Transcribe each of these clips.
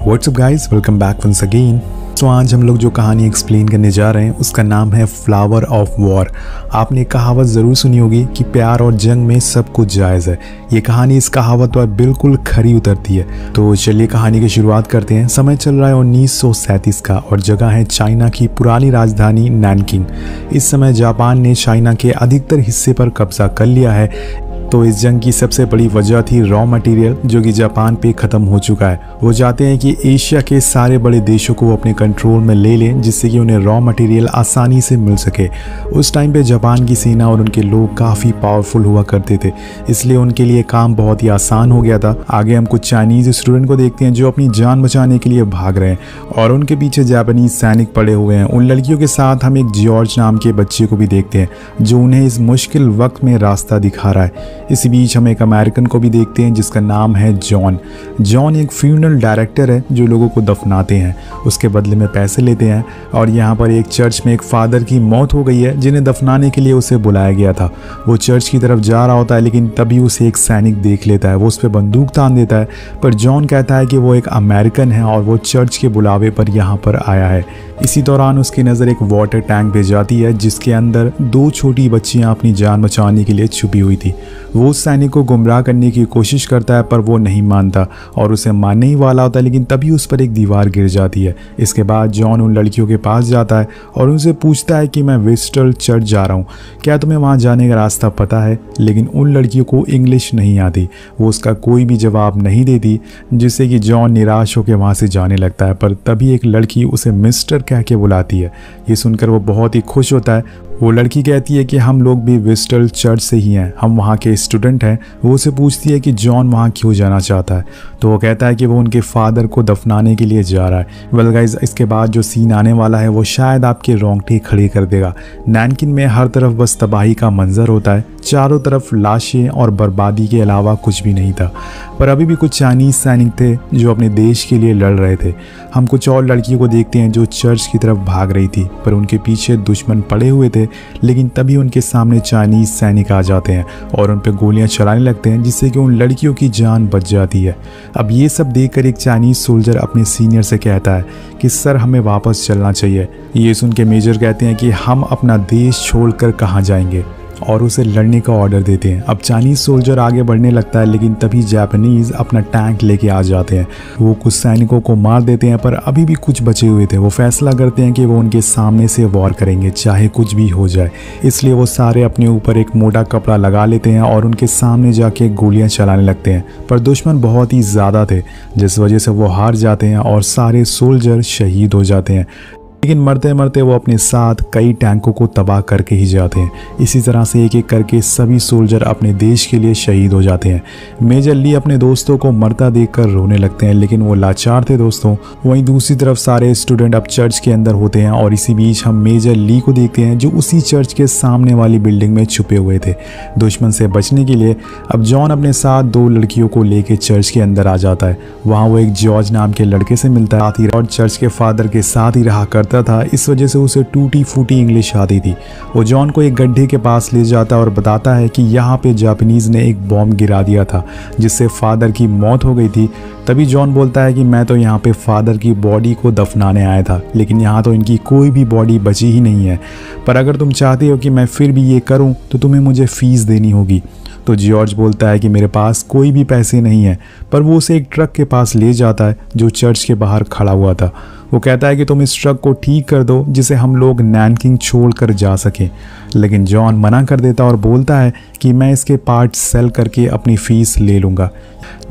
WhatsApp guys, welcome back once again. तो आज हम लोग जो कहानी एक्सप्लेन करने जा रहे हैं उसका नाम है फ्लावर ऑफ वॉर। आपने कहावत ज़रूर सुनी होगी कि प्यार और जंग में सब कुछ जायज़ है। ये कहानी इस कहावत पर बिल्कुल खरी उतरती है। तो चलिए कहानी की शुरुआत करते हैं। समय चल रहा है 1937 का और जगह है चाइना की पुरानी राजधानी नैनकिंग। इस समय जापान ने चाइना के अधिकतर हिस्से पर कब्जा कर लिया है। तो इस जंग की सबसे बड़ी वजह थी रॉ मटेरियल, जो कि जापान पे ख़त्म हो चुका है। वो चाहते हैं कि एशिया के सारे बड़े देशों को अपने कंट्रोल में ले लें, जिससे कि उन्हें रॉ मटेरियल आसानी से मिल सके। उस टाइम पे जापान की सेना और उनके लोग काफ़ी पावरफुल हुआ करते थे, इसलिए उनके लिए काम बहुत ही आसान हो गया था। आगे हम कुछ चाइनीज़ स्टूडेंट को देखते हैं जो अपनी जान बचाने के लिए भाग रहे हैं और उनके पीछे जापानीज सैनिक पड़े हुए हैं। उन लड़कियों के साथ हम एक जॉर्ज नाम के बच्चे को भी देखते हैं जो उन्हें इस मुश्किल वक्त में रास्ता दिखा रहा है। इसी बीच हम एक अमेरिकन को भी देखते हैं जिसका नाम है जॉन। जॉन एक फ्यूनरल डायरेक्टर है जो लोगों को दफनाते हैं, उसके बदले में पैसे लेते हैं। और यहाँ पर एक चर्च में एक फादर की मौत हो गई है जिन्हें दफनाने के लिए उसे बुलाया गया था। वो चर्च की तरफ जा रहा होता है, लेकिन तभी उसे एक सैनिक देख लेता है। वो उस पर बंदूक तान देता है, पर जॉन कहता है कि वो एक अमेरिकन है और वो चर्च के बुलावे पर यहाँ पर आया है। इसी दौरान उसकी नज़र एक वाटर टैंक पे जाती है जिसके अंदर 2 छोटी बच्चियां अपनी जान बचाने के लिए छुपी हुई थी। वो उस सैनिक को गुमराह करने की कोशिश करता है, पर वो नहीं मानता और उसे मारने ही वाला होता है, लेकिन तभी उस पर एक दीवार गिर जाती है। इसके बाद जॉन उन लड़कियों के पास जाता है और उनसे पूछता है कि मैं वेस्टल चर्च जा रहा हूँ, क्या तुम्हें वहाँ जाने का रास्ता पता है? लेकिन उन लड़कियों को इंग्लिश नहीं आती। वो उसका कोई भी जवाब नहीं देती, जिससे कि जॉन निराश होकर वहाँ से जाने लगता है। पर तभी एक लड़की उसे मिस्टर कह के बुलाती है। ये सुनकर वो बहुत ही खुश होता है। वो लड़की कहती है कि हम लोग भी वेस्टल चर्च से ही हैं, हम वहाँ के स्टूडेंट हैं। वो उसे पूछती है कि जॉन वहाँ क्यों जाना चाहता है, तो वो कहता है कि वो उनके फादर को दफनाने के लिए जा रहा है। वेल गाइस, इसके बाद जो सीन आने वाला है वो शायद आपके रोंगटे खड़े कर देगा। नैनकिन में हर तरफ बस तबाही का मंजर होता है, चारों तरफ लाशें और बर्बादी के अलावा कुछ भी नहीं था। पर अभी भी कुछ चाइनीज सैनिक थे जो अपने देश के लिए लड़ रहे थे। हम कुछ और लड़कियों को देखते हैं जो चर्च की तरफ भाग रही थी, पर उनके पीछे दुश्मन पड़े हुए थे। लेकिन तभी उनके सामने चाइनीज सैनिक आ जाते हैं और उन पर गोलियां चलाने लगते हैं, जिससे कि उन लड़कियों की जान बच जाती है। अब ये सब देखकर एक चाइनीज सोल्जर अपने सीनियर से कहता है कि सर, हमें वापस चलना चाहिए। ये सुन के मेजर कहते हैं कि हम अपना देश छोड़कर कहाँ जाएंगे, और उसे लड़ने का ऑर्डर देते हैं। अब चाइनीज सोल्जर आगे बढ़ने लगता है, लेकिन तभी जापानीज अपना टैंक लेके आ जाते हैं। वो कुछ सैनिकों को मार देते हैं, पर अभी भी कुछ बचे हुए थे। वो फैसला करते हैं कि वो उनके सामने से वॉर करेंगे, चाहे कुछ भी हो जाए। इसलिए वो सारे अपने ऊपर एक मोटा कपड़ा लगा लेते हैं और उनके सामने जाके गोलियां चलाने लगते हैं। पर दुश्मन बहुत ही ज़्यादा थे, जिस वजह से वो हार जाते हैं और सारे सोल्जर शहीद हो जाते हैं। लेकिन मरते मरते वो अपने साथ कई टैंकों को तबाह करके ही जाते हैं। इसी तरह से एक एक करके सभी सोल्जर अपने देश के लिए शहीद हो जाते हैं। मेजर ली अपने दोस्तों को मरता देखकर रोने लगते हैं, लेकिन वो लाचार थे दोस्तों। वहीं दूसरी तरफ सारे स्टूडेंट अब चर्च के अंदर होते हैं और इसी बीच हम मेजर ली को देखते हैं जो उसी चर्च के सामने वाली बिल्डिंग में छुपे हुए थे। दुश्मन से बचने के लिए अब जॉन अपने साथ 2 लड़कियों को लेकर चर्च के अंदर आ जाता है। वहाँ वो एक जॉर्ज नाम के लड़के से मिलता है और चर्च के फादर के साथ ही रहा करता था, इस वजह से उसे टूटी फूटी इंग्लिश आती थी। वो जॉन को एक गड्ढे के पास ले जाता और बताता है कि यहाँ पे जापानीज ने एक बॉम्ब गिरा दिया था जिससे फादर की मौत हो गई थी। तभी जॉन बोलता है कि मैं तो यहाँ पे फादर की बॉडी को दफनाने आया था, लेकिन यहाँ तो इनकी कोई भी बॉडी बची ही नहीं है। पर अगर तुम चाहते हो कि मैं फिर भी ये करूँ तो तुम्हें मुझे फीस देनी होगी। तो जॉर्ज बोलता है कि मेरे पास कोई भी पैसे नहीं है, पर वो उसे एक ट्रक के पास ले जाता है जो चर्च के बाहर खड़ा हुआ था। वो कहता है कि तुम इस ट्रक को ठीक कर दो जिसे हम लोग नैनकिंग छोड़कर जा सकें। लेकिन जॉन मना कर देता और बोलता है कि मैं इसके पार्ट्स सेल करके अपनी फ़ीस ले लूँगा।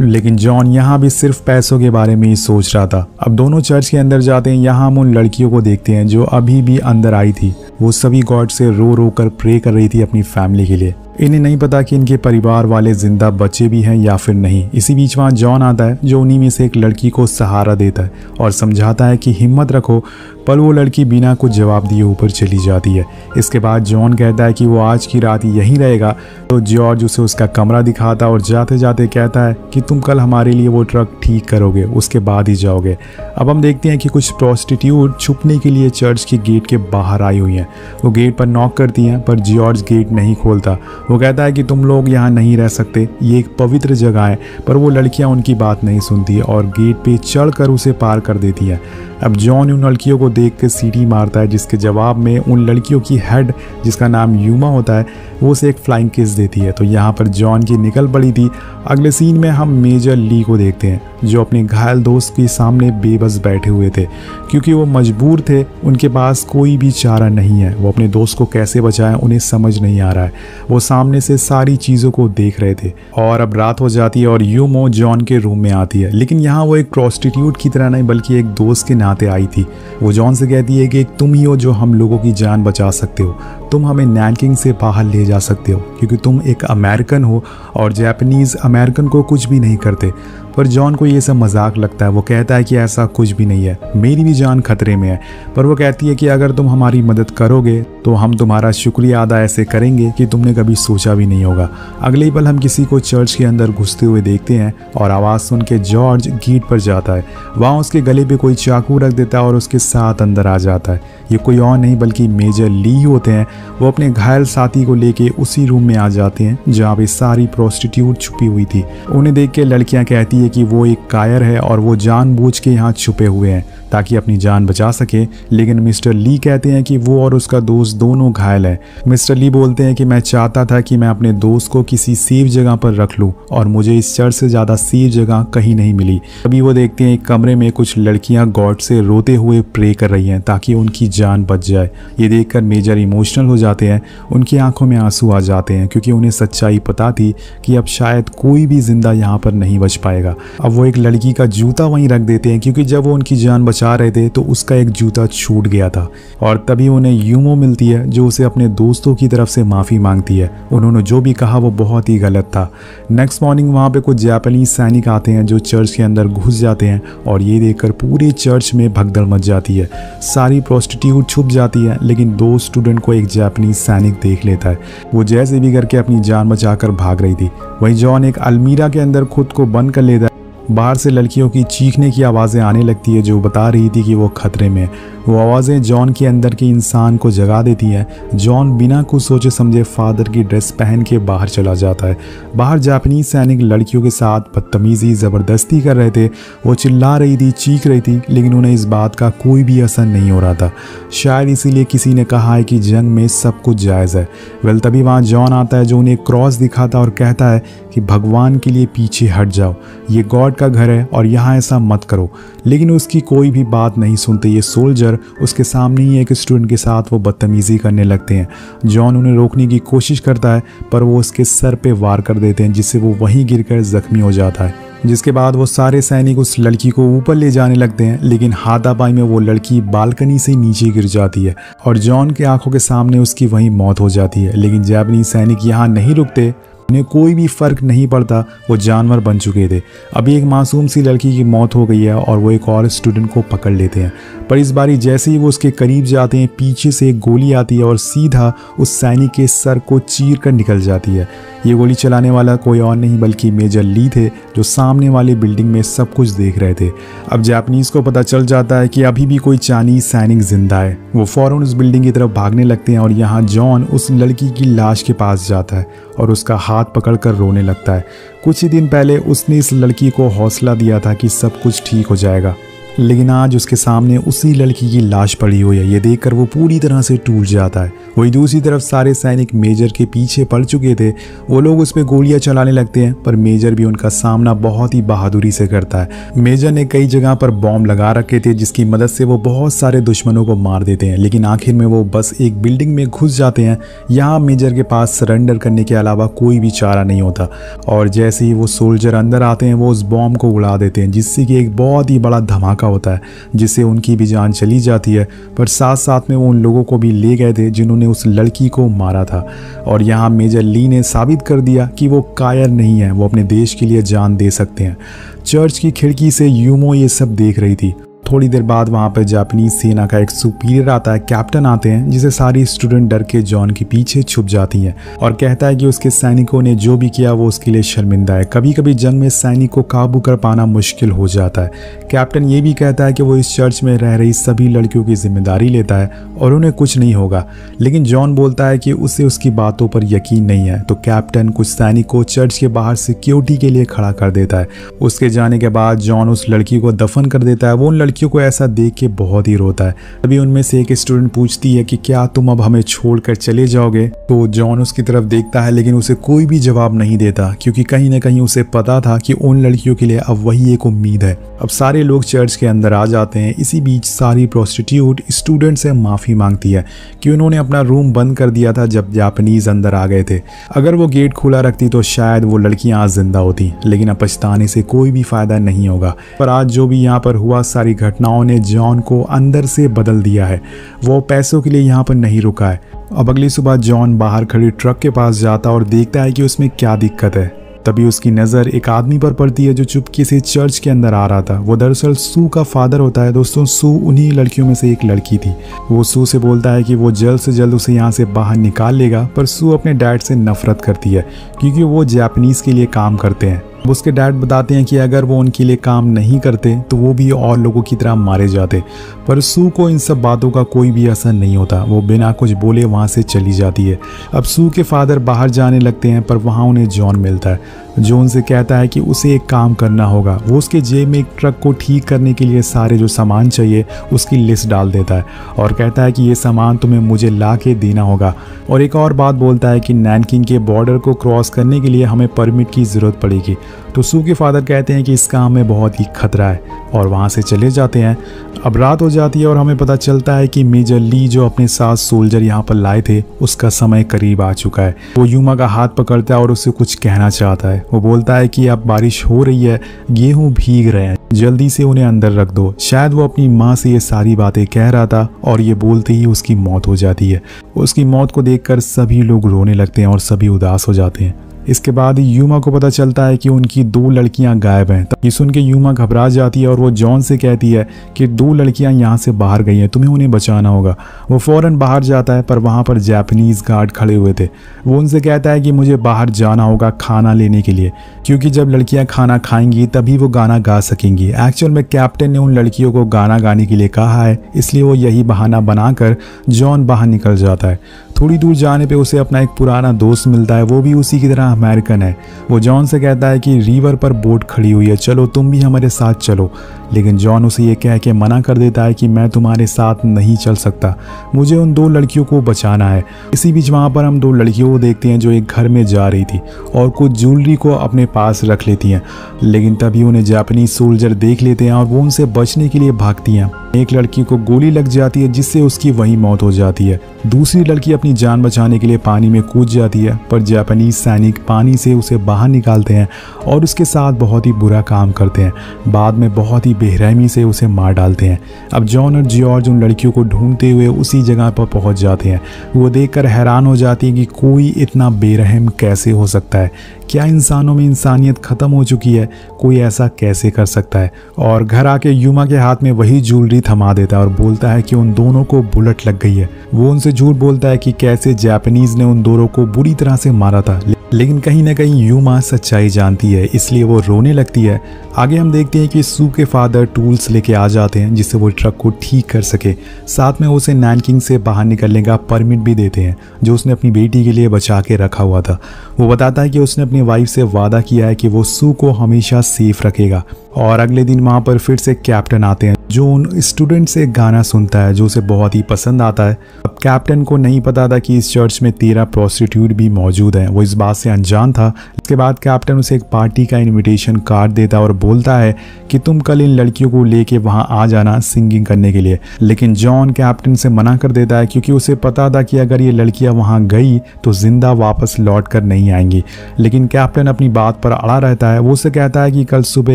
लेकिन जॉन यहाँ भी सिर्फ पैसों के बारे में ही सोच रहा था। अब दोनों चर्च के अंदर जाते हैं। यहाँ हम उन लड़कियों को देखते हैं जो अभी भी अंदर आई थी। वो सभी गॉड से रो रो कर प्रे कर रही थी अपनी फैमिली के लिए। इन्हें नहीं पता कि इनके परिवार वाले जिंदा बचे भी हैं या फिर नहीं। इसी बीच वहाँ जॉन आता है जो उन्हीं में से एक लड़की को सहारा देता है और समझाता है कि हिम्मत रखो, पर वो लड़की बिना कुछ जवाब दिए ऊपर चली जाती है। इसके बाद जॉन कहता है कि वो आज की रात यहीं रहेगा। तो जॉर्ज उसे उसका कमरा दिखाता और जाते जाते कहता है कि तुम कल हमारे लिए वो ट्रक ठीक करोगे, उसके बाद ही जाओगे। अब हम देखते हैं कि कुछ प्रोस्टिट्यूट छुपने के लिए चर्च के गेट के बाहर आई हुई हैं। वो गेट पर नॉक करती हैं, पर जॉर्ज गेट नहीं खोलता। वो कहता है कि तुम लोग यहाँ नहीं रह सकते, ये एक पवित्र जगह है। पर वो लड़कियाँ उनकी बात नहीं सुनती और गेट पे चढ़कर उसे पार कर देती है। अब जॉन उन लड़कियों को देख कर सीटी मारता है, जिसके जवाब में उन लड़कियों की हेड, जिसका नाम यूमा होता है, वो उसे एक फ्लाइंग किस देती है। तो यहाँ पर जॉन की निकल पड़ी थी। अगले सीन में हम मेजर ली को देखते हैं, जो अपने घायल दोस्त के सामने बेबस बैठे हुए थे क्योंकि वो मजबूर थे, उनके पास कोई भी चारा नहीं है। वो अपने दोस्त को कैसे बचाएं उन्हें समझ नहीं आ रहा है। वो सामने से सारी चीज़ों को देख रहे थे और अब रात हो जाती है और यूमो जॉन के रूम में आती है, लेकिन यहाँ वो एक प्रोस्टिट्यूट की तरह नहीं बल्कि एक दोस्त के नाते आई थी। वो जॉन से कहती है कि तुम ही हो जो हम लोगों की जान बचा सकते हो, तुम हमें नैनकिंग से बाहर ले जा सकते हो क्योंकि तुम एक अमेरिकन हो और जापानीज़ अमेरिकन को कुछ भी नहीं करते। पर जॉन को ये सब मजाक लगता है। वो कहता है कि ऐसा कुछ भी नहीं है, मेरी भी जान खतरे में है। पर वो कहती है कि अगर तुम हमारी मदद करोगे तो हम तुम्हारा शुक्रिया अदा ऐसे करेंगे कि तुमने कभी सोचा भी नहीं होगा। अगले ही पल हम किसी को चर्च के अंदर घुसते हुए देखते हैं और आवाज़ सुन के जॉर्ज गेट पर जाता है। वहाँ उसके गले पे कोई चाकू रख देता है और उसके साथ अंदर आ जाता है। ये कोई और नहीं बल्कि मेजर ली होते हैं। वो अपने घायल साथी को लेके उसी रूम में आ जाते हैं जहाँ पे सारी प्रोस्टिट्यूट छुपी हुई थी। उन्हें देख के लड़कियाँ कहती है कि वो एक कायर है और वो जानबूझ के यहाँ छुपे हुए हैं ताकि अपनी जान बचा सके। लेकिन मिस्टर ली कहते हैं कि वो और उसका दोस्त दोनों घायल हैं। मिस्टर ली बोलते हैं कि मैं चाहता था कि मैं अपने दोस्त को किसी सेफ जगह पर रख लूं और मुझे इस चर्च से ज़्यादा सेफ जगह कहीं नहीं मिली। अभी वो देखते हैं एक कमरे में कुछ लड़कियां गॉड से रोते हुए प्रे कर रही हैं ताकि उनकी जान बच जाए। ये देखकर मेजर इमोशनल हो जाते हैं, उनकी आंखों में आंसू आ जाते हैं क्योंकि उन्हें सच्चाई पता थी कि अब शायद कोई भी जिंदा यहाँ पर नहीं बच पाएगा। अब वो एक लड़की का जूता वहीं रख देते हैं क्योंकि जब वो उनकी जान बचा रहे थे तो उसका एक जूता छूट गया था और तभी उन्हें यूमो मिलती है जो उसे अपने दोस्तों की तरफ से माफ़ी मांगती है। उन्होंने जो भी कहा वो बहुत ही गलत था। नेक्स्ट मॉर्निंग वहाँ पे कुछ जापानीज सैनिक आते हैं जो चर्च के अंदर घुस जाते हैं और ये देखकर पूरे चर्च में भगदड़ मच जाती है। सारी प्रोस्टिट्यूट छुप जाती है लेकिन दो स्टूडेंट को एक जापानीज सैनिक देख लेता है। वो जैसे भी करके अपनी जान बचाकर भाग रही थी। वहीं जॉन एक अलमीरा के अंदर खुद को बंद कर लेता है। बाहर से लड़कियों की चीखने की आवाज़ें आने लगती है जो बता रही थी कि वो खतरे में। वो आवाज़ें जॉन के अंदर के इंसान को जगा देती हैं। जॉन बिना कुछ सोचे समझे फादर की ड्रेस पहन के बाहर चला जाता है। बाहर जापानीज सैनिक लड़कियों के साथ बदतमीजी ज़बरदस्ती कर रहे थे। वो चिल्ला रही थी, चीख रही थी, लेकिन उन्हें इस बात का कोई भी असर नहीं हो रहा था। शायद इसीलिए किसी ने कहा है कि जंग में सब कुछ जायज़ है। वेल तभी वहाँ जॉन आता है जो उन्हें क्रॉस दिखाता और कहता है कि भगवान के लिए पीछे हट जाओ, ये गॉड का घर है और यहाँ ऐसा मत करो। लेकिन उसकी कोई भी बात नहीं सुनते ये सोल्जर। उसके सामने ही एक स्टूडेंट के साथ वो बदतमीजी करने लगते हैं। जॉन उन्हें रोकने की कोशिश करता है पर वो उसके सर पे वार कर देते हैं जिससे वो वहीं गिरकर जख्मी हो जाता है। जिसके बाद वो सारे सैनिक उस लड़की को ऊपर ले जाने लगते हैं लेकिन हाथापाई में वो लड़की बालकनी से नीचे गिर जाती है और जॉन के आंखों के सामने उसकी वहीं मौत हो जाती है। लेकिन जापानीज सैनिक यहाँ नहीं रुकते, उन्हें कोई भी फर्क नहीं पड़ता, वो जानवर बन चुके थे। अभी एक मासूम सी लड़की की मौत हो गई है और वो एक और स्टूडेंट को पकड़ लेते हैं। पर इस बारी जैसे ही वो उसके करीब जाते हैं पीछे से एक गोली आती है और सीधा उस सैनिक के सर को चीर कर निकल जाती है। ये गोली चलाने वाला कोई और नहीं बल्कि मेजर ली थे जो सामने वाली बिल्डिंग में सब कुछ देख रहे थे। अब जापानीज को पता चल जाता है कि अभी भी कोई चाइनीज सैनिक जिंदा है। वो फौरन उस बिल्डिंग की तरफ भागने लगते हैं और यहाँ जॉन उस लड़की की लाश के पास जाता है और उसका हाथ पकड़कर रोने लगता है। कुछ ही दिन पहले उसने इस लड़की को हौसला दिया था कि सब कुछ ठीक हो जाएगा, लेकिन आज उसके सामने उसी लड़की की लाश पड़ी हुई है। ये देखकर वो पूरी तरह से टूट जाता है। वही दूसरी तरफ सारे सैनिक मेजर के पीछे पड़ चुके थे। वो लोग उस पर गोलियां चलाने लगते हैं पर मेजर भी उनका सामना बहुत ही बहादुरी से करता है। मेजर ने कई जगह पर बॉम्ब लगा रखे थे जिसकी मदद से वो बहुत सारे दुश्मनों को मार देते हैं, लेकिन आखिर में वो बस एक बिल्डिंग में घुस जाते हैं। यहाँ मेजर के पास सरेंडर करने के अलावा कोई भी चारा नहीं होता और जैसे ही वो सोल्जर अंदर आते हैं वो उस बॉम्ब को उड़ा देते हैं जिससे कि एक बहुत ही बड़ा धमाका होता है जिससे उनकी भी जान चली जाती है। पर साथ साथ में वो उन लोगों को भी ले गए थे जिन्होंने उस लड़की को मारा था। और यहाँ मेजर ली ने साबित कर दिया कि वो कायर नहीं है, वो अपने देश के लिए जान दे सकते हैं। चर्च की खिड़की से यूमो ये सब देख रही थी। थोड़ी देर बाद वहाँ पर जापानीज सेना का एक सुपीरियर आता है, कैप्टन आते हैं, जिसे सारी स्टूडेंट डर के जॉन के पीछे छुप जाती हैं और कहता है कि उसके सैनिकों ने जो भी किया वो उसके लिए शर्मिंदा है। कभी कभी जंग में सैनिक को काबू कर पाना मुश्किल हो जाता है। कैप्टन ये भी कहता है कि वो इस चर्च में रह रही सभी लड़कियों की जिम्मेदारी लेता है और उन्हें कुछ नहीं होगा, लेकिन जॉन बोलता है कि उसे उसकी बातों पर यकीन नहीं है। तो कैप्टन कुछ सैनिक को चर्च के बाहर सिक्योरिटी के लिए खड़ा कर देता है। उसके जाने के बाद जॉन उस लड़की को दफन कर देता है। वो उन लड़कियों को ऐसा देख के बहुत ही रोता है। तभी उनमें से एक स्टूडेंट पूछती है कि क्या तुम अब हमें छोड़कर चले जाओगे? तो जॉन उसकी तरफ देखता है, लेकिन उसे कोई भी जवाब नहीं देता, क्योंकि कहीं ना कहीं उसे पता था कि उन लड़कियों के लिए अब वही एक उम्मीद है। अब सारे लोग चर्च के अंदर आ जाते हैं। इसी बीच सारी प्रोस्टिट्यूट स्टूडेंट से माफी मांगती है कि उन्होंने अपना रूम बंद कर दिया था जब जापानीज अंदर आ गए थे। अगर वो गेट खुला रखती तो शायद वो लड़कियां आज जिंदा होती, लेकिन अब पछताने से कोई भी फायदा नहीं होगा। पर आज जो भी यहाँ पर हुआ, सारी घटनाओं ने जॉन को अंदर से बदल दिया है। वो पैसों के लिए यहाँ पर नहीं रुका है। अब अगली सुबह जॉन बाहर खड़ी ट्रक के पास जाता और देखता है कि उसमें क्या दिक्कत है। तभी उसकी नज़र एक आदमी पर पड़ती है जो चुपके से चर्च के अंदर आ रहा था। वो दरअसल सू का फादर होता है। दोस्तों, सू उन्हीं लड़कियों में से एक लड़की थी। वो सू से बोलता है कि वो जल्द से जल्द उसे यहाँ से बाहर निकाल लेगा, पर सू अपने डैड से नफरत करती है क्योंकि वो जापानीज के लिए काम करते हैं। उसके डैड बताते हैं कि अगर वो उनके लिए काम नहीं करते तो वो भी और लोगों की तरह मारे जाते, पर सू को इन सब बातों का कोई भी असर नहीं होता। वो बिना कुछ बोले वहाँ से चली जाती है। अब सू के फादर बाहर जाने लगते हैं, पर वहाँ उन्हें जॉन मिलता है। जो उनसे कहता है कि उसे एक काम करना होगा। वो उसके जेब में एक ट्रक को ठीक करने के लिए सारे जो सामान चाहिए उसकी लिस्ट डाल देता है और कहता है कि ये सामान तुम्हें मुझे ला के देना होगा। और एक और बात बोलता है कि नैनकिंग के बॉर्डर को क्रॉस करने के लिए हमें परमिट की ज़रूरत पड़ेगी। तो सू के फादर कहते हैं कि इस काम में बहुत ही खतरा है और वहाँ से चले जाते हैं। अब रात हो जाती है और हमें पता चलता है कि मेजर ली जो अपने साथ सोल्जर यहाँ पर लाए थे उसका समय करीब आ चुका है। वो यूमा का हाथ पकड़ता है और उससे कुछ कहना चाहता है। वो बोलता है कि अब बारिश हो रही है, गेहूं भीग रहे हैं, जल्दी से उन्हें अंदर रख दो। शायद वो अपनी माँ से ये सारी बातें कह रहा था और ये बोलते ही उसकी मौत हो जाती है। उसकी मौत को देखकर सभी लोग रोने लगते हैं और सभी उदास हो जाते हैं। इसके बाद यूमा को पता चलता है कि उनकी 2 लड़कियां गायब हैं। ये सुन के यूमा घबरा जाती है और वो जॉन से कहती है कि 2 लड़कियां यहाँ से बाहर गई हैं, तुम्हें उन्हें बचाना होगा। वो फौरन बाहर जाता है, पर वहाँ पर जापानीज गार्ड खड़े हुए थे। वो उनसे कहता है कि मुझे बाहर जाना होगा खाना लेने के लिए, क्योंकि जब लड़कियां खाना खाएंगी तभी वो गाना गा सकेंगी। एक्चुअल में कैप्टन ने उन लड़कियों को गाना गाने के लिए कहा है, इसलिए वो यही बहाना बनाकर जॉन बाहर निकल जाता है। थोड़ी दूर जाने पे उसे अपना एक पुराना दोस्त मिलता है। वो भी उसी की तरह अमेरिकन है। वो जॉन से कहता है कि रिवर पर बोट खड़ी हुई है, चलो तुम भी हमारे साथ चलो। लेकिन जॉन उसे ये कह के मना कर देता है कि मैं तुम्हारे साथ नहीं चल सकता, मुझे उन 2 लड़कियों को बचाना है। इसी बीच वहाँ पर हम 2 लड़कियों को देखते हैं जो एक घर में जा रही थी और कुछ ज्वेलरी को अपने पास रख लेती हैं, लेकिन तभी उन्हें जापानीज सोल्जर देख लेते हैं और वो उनसे बचने के लिए भागती हैं। एक लड़की को गोली लग जाती है जिससे उसकी वहीं मौत हो जाती है। दूसरी लड़की अपनी जान बचाने के लिए पानी में कूद जाती है, पर जापानीज सैनिक पानी से उसे बाहर निकालते हैं और उसके साथ बहुत ही बुरा काम करते हैं। बाद में बहुत ही बेरहमी से उसे मार डालते हैं। अब जॉन और जॉर्ज उन लड़कियों को ढूंढते हुए उसी जगह पर पहुंच जाते हैं। वो देखकर हैरान हो जाती है कि कोई इतना बेरहम कैसे हो सकता है। क्या इंसानों में इंसानियत खत्म हो चुकी है? कोई ऐसा कैसे कर सकता है? और घर आके यूमा के हाथ में वही ज्वेलरी थमा देता है और बोलता है कि उन दोनों को बुलेट लग गई है। वो उनसे झूठ बोलता है कि कैसे जापानीज ने उन दोनों को बुरी तरह से मारा था, लेकिन कहीं ना कहीं यूमा सच्चाई जानती है, इसलिए वो रोने लगती है। आगे हम देखते हैं कि सू के फादर टूल्स लेके आ जाते हैं जिससे वो ट्रक को ठीक कर सके। साथ में उसे नैनकिंग से बाहर निकलने का परमिट भी देते हैं जो उसने अपनी बेटी के लिए बचा के रखा हुआ था। वो बताता है कि उसने अपनी वाइफ से वादा किया है कि वो सू को हमेशा सेफ रखेगा। और अगले दिन वहाँ पर फिर से कैप्टन आते हैं जो उन स्टूडेंट से गाना सुनता है जो उसे बहुत ही पसंद आता है। अब कैप्टन को नहीं पता था कि इस चर्च में 13 प्रोस्टिट्यूट भी मौजूद हैं, वो इस बात से अनजान था। इसके बाद कैप्टन उसे एक पार्टी का इनविटेशन कार्ड देता और बोलता है कि तुम कल इन लड़कियों को लेके वहाँ आ जाना सिंगिंग करने के लिए। लेकिन जॉन कैप्टन से मना कर देता है क्योंकि उसे पता था कि अगर ये लड़कियाँ वहाँ गई तो जिंदा वापस लौट कर नहीं आएंगी। लेकिन कैप्टन अपनी बात पर अड़ा रहता है। वो उसे कहता है कि कल सुबह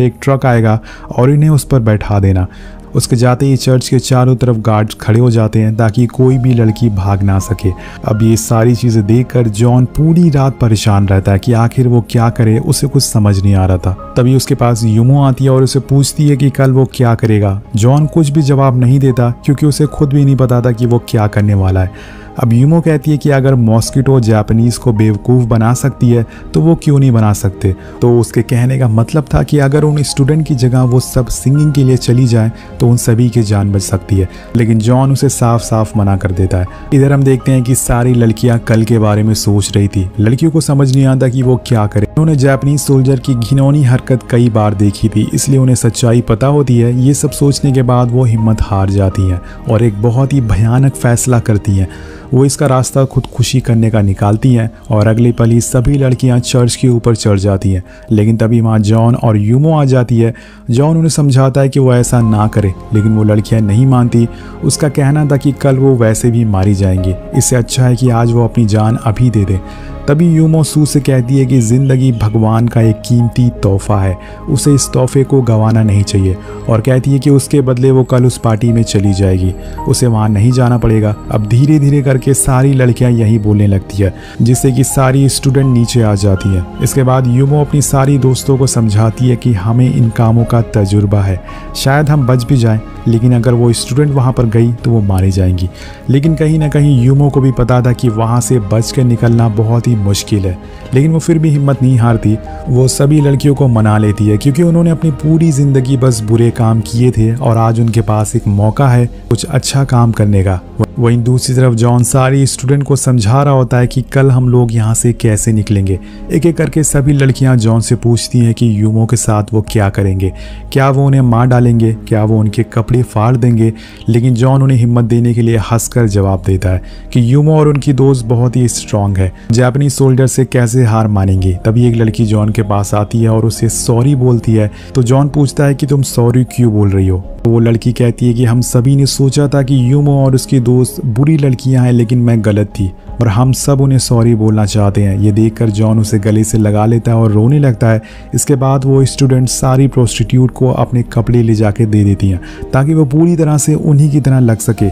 एक ट्रक आएगा और इन्हें उस पर बैठा देना। उसके जाते ही चर्च के चारों तरफ गार्ड्स खड़े हो जाते हैं ताकि कोई भी लड़की भाग ना सके। अब ये सारी चीज़ें देखकर जॉन पूरी रात परेशान रहता है कि आखिर वो क्या करे, उसे कुछ समझ नहीं आ रहा था। तभी उसके पास यूमो आती है और उसे पूछती है कि कल वो क्या करेगा। जॉन कुछ भी जवाब नहीं देता क्योंकि उसे खुद भी नहीं पता था कि वो क्या करने वाला है। अब यूमो कहती है कि अगर मॉस्किटो जापानीज को बेवकूफ़ बना सकती है तो वो क्यों नहीं बना सकते। तो उसके कहने का मतलब था कि अगर उन स्टूडेंट की जगह वो सब सिंगिंग के लिए चली जाए तो उन सभी की जान बच सकती है, लेकिन जॉन उसे साफ साफ मना कर देता है। इधर हम देखते हैं कि सारी लड़कियां कल के बारे में सोच रही थी। लड़कियों को समझ नहीं आता कि वो क्या करे। उन्होंने जापानीज सोल्जर की घिनौनी हरकत कई बार देखी थी, इसलिए उन्हें सच्चाई पता होती है। ये सब सोचने के बाद वो हिम्मत हार जाती हैं और एक बहुत ही भयानक फैसला करती हैं। वो इसका रास्ता खुदकुशी करने का निकालती हैं और अगले पल ही सभी लड़कियां चर्च के ऊपर चढ़ जाती हैं। लेकिन तभी वहाँ जॉन और यूमो आ जाती है। जॉन उन्हें समझाता है कि वो ऐसा ना करे, लेकिन वो लड़कियां नहीं मानती। उसका कहना था कि कल वो वैसे भी मारी जाएंगी, इससे अच्छा है कि आज वो अपनी जान अभी दे दे। तभी यूमो सू से कहती है कि ज़िंदगी भगवान का एक कीमती तोहफा है, उसे इस तोहफे को गंवाना नहीं चाहिए, और कहती है कि उसके बदले वो कल उस पार्टी में चली जाएगी, उसे वहाँ नहीं जाना पड़ेगा। अब धीरे धीरे करके सारी लड़कियाँ यही बोलने लगती है, जिससे कि सारी स्टूडेंट नीचे आ जाती है। इसके बाद यूमो अपनी सारी दोस्तों को समझाती है कि हमें इन कामों का तजुर्बा है, शायद हम बच भी जाएं, लेकिन अगर वो स्टूडेंट वहाँ पर गई तो वो मारी जाएंगी। लेकिन कहीं ना कहीं यूमो को भी पता था कि वहाँ से बच कर निकलना बहुत ही मुश्किल है, लेकिन वो फिर भी हिम्मत नहीं हारती। वो सभी लड़कियों को मना लेती है क्योंकि उन्होंने अपनी पूरी ज़िंदगी बस बुरे काम किए थे और आज उनके पास एक मौका है कुछ अच्छा काम करने का। वहीं दूसरी तरफ जॉन सारी स्टूडेंट को समझा रहा होता है कि कल हम लोग यहाँ से कैसे निकलेंगे। एक एक करके सभी लड़कियाँ जॉन से पूछती हैं कि यूमो के साथ वो क्या करेंगे, क्या वो उन्हें मार डालेंगे, क्या वो उनके कपड़े फाड़ देंगे। लेकिन जॉन उन्हें हिम्मत देने के लिए हंसकर जवाब देता है कि यूमो और उनकी दोस्त बहुत ही स्ट्रांग है, जापानीज सोल्जर से कैसे हार मानेंगे। तभी एक लड़की जॉन के पास आती है और उसे सॉरी बोलती है। तो जॉन पूछता है कि तुम सॉरी क्यों बोल रही हो। तो वो लड़की कहती है कि हम सभी ने सोचा था कि यूमो और उसकी दोस्त बुरी लड़कियां हैं, लेकिन मैं गलत थी और हम सब उन्हें सॉरी बोलना चाहते हैं। ये देखकर जॉन उसे गले से लगा लेता है और रोने लगता है। इसके बाद वो स्टूडेंट सारी प्रोस्टिट्यूट को अपने कपड़े ले जाके दे देती हैं ताकि वो पूरी तरह से उन्हीं की तरह लग सके।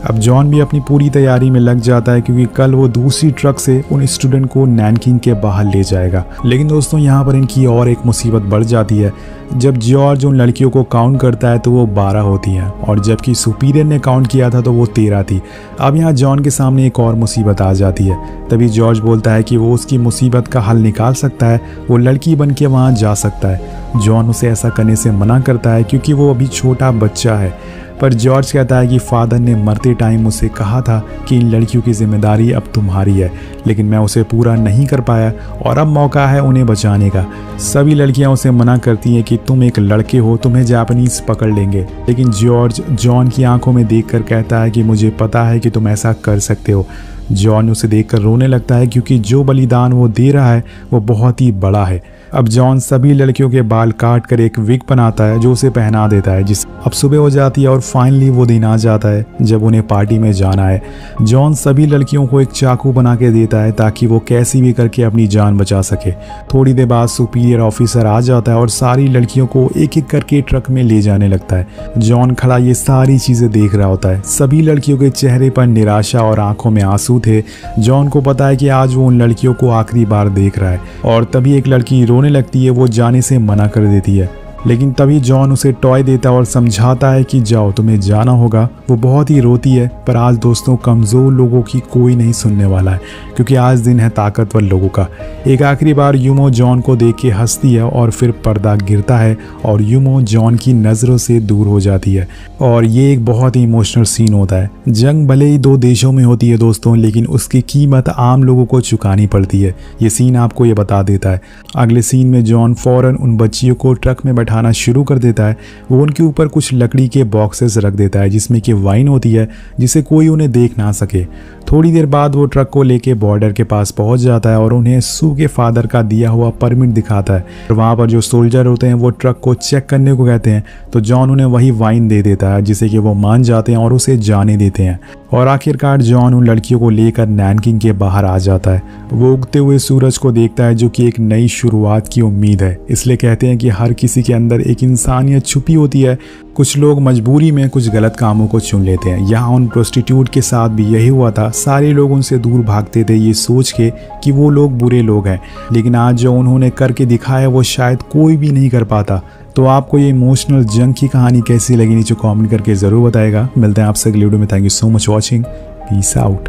अब जॉन भी अपनी पूरी तैयारी में लग जाता है क्योंकि कल वो दूसरी ट्रक से उन स्टूडेंट को नैनकिंग के बाहर ले जाएगा। लेकिन दोस्तों यहाँ पर इनकी और एक मुसीबत बढ़ जाती है। जब जॉर्ज उन लड़कियों को काउंट करता है तो वो 12 होती हैं और जबकि सुपीरियर ने काउंट किया था तो वो 13 थी। अब यहाँ जॉन के सामने एक और मुसीबत आ जाती है। तभी जॉर्ज बोलता है कि वो उसकी मुसीबत का हल निकाल सकता है, वो लड़की बन के वहाँ जा सकता है। जॉन उसे ऐसा करने से मना करता है क्योंकि वो अभी छोटा बच्चा है, पर जॉर्ज कहता है कि फादर ने मरते टाइम उसे कहा था कि इन लड़कियों की जिम्मेदारी अब तुम्हारी है, लेकिन मैं उसे पूरा नहीं कर पाया और अब मौका है उन्हें बचाने का। सभी लड़कियां उसे मना करती हैं कि तुम एक लड़के हो, तुम्हें जापानीज पकड़ लेंगे। लेकिन जॉर्ज जॉन की आंखों में देखकर कहता है कि मुझे पता है कि तुम ऐसा कर सकते हो। जॉन उसे देखकर रोने लगता है क्योंकि जो बलिदान वो दे रहा है वो बहुत ही बड़ा है। अब जॉन सभी लड़कियों के बाल काट कर एक विग बनाता है जो उसे पहना देता है। जिस अब सुबह हो जाती है और फाइनली वो दिन आ जाता है जब उन्हें पार्टी में जाना है। जॉन सभी लड़कियों को एक चाकू बना के देता है ताकि वो कैसी भी करके अपनी जान बचा सके। थोड़ी देर बाद सुपीरियर ऑफिसर आ जाता है और सारी लड़कियों को एक एक करके ट्रक में ले जाने लगता है। जॉन खड़ा ये सारी चीजें देख रहा होता है। सभी लड़कियों के चेहरे पर निराशा और आंखों में आंसू थे। जॉन को पता है कि आज वो उन लड़कियों को आखिरी बार देख रहा है और तभी एक लड़की रोने लगती है। वो जाने से मना कर देती है, लेकिन तभी जॉन उसे टॉय देता है और समझाता है कि जाओ तुम्हें जाना होगा। वो बहुत ही रोती है, पर आज दोस्तों कमज़ोर लोगों की कोई नहीं सुनने वाला है क्योंकि आज दिन है ताकतवर लोगों का। एक आखिरी बार यूमो जॉन को देख के हंसती है और फिर पर्दा गिरता है और यूमो जॉन की नज़रों से दूर हो जाती है और ये एक बहुत ही इमोशनल सीन होता है। जंग भले ही 2 देशों में होती है दोस्तों, लेकिन उसकी कीमत आम लोगों को चुकानी पड़ती है। ये सीन आपको ये बता देता है। अगले सीन में जॉन फौरन उन बच्चियों को ट्रक में बैठाना शुरू कर देता है। वो उनके ऊपर कुछ लकड़ी के बॉक्सेस रख देता है जिसमें कि वाइन होती है, जिसे कोई उन्हें देख ना सके। थोड़ी देर बाद वो ट्रक को लेके बॉर्डर के पास पहुंच जाता है और उन्हें सू के फादर का दिया हुआ परमिट दिखाता है। और वहाँ पर जो सोल्जर होते हैं वो ट्रक को चेक करने को कहते हैं, तो जॉन उन्हें वही वाइन दे देता है जिसे कि वो मान जाते हैं और उसे जाने देते हैं। और आखिरकार जॉन उन लड़कियों को लेकर नैनकिंग के बाहर आ जाता है। वो उगते हुए सूरज को देखता है जो कि एक नई शुरुआत की उम्मीद है। इसलिए कहते हैं कि हर किसी के अंदर एक इंसानियत छुपी होती है। कुछ लोग मजबूरी में कुछ गलत कामों को चुन लेते हैं। यहाँ उन प्रोस्टिट्यूट के साथ भी यही हुआ था। सारे लोग उनसे दूर भागते थे ये सोच के कि वो लोग बुरे लोग हैं, लेकिन आज जो उन्होंने करके दिखाया वो शायद कोई भी नहीं कर पाता। तो आपको ये इमोशनल जंग की कहानी कैसी लगी नीचे कमेंट करके ज़रूर बताएगा। मिलते हैं आपसे अगली वीडियो में। Thank you so much watching. Peace out.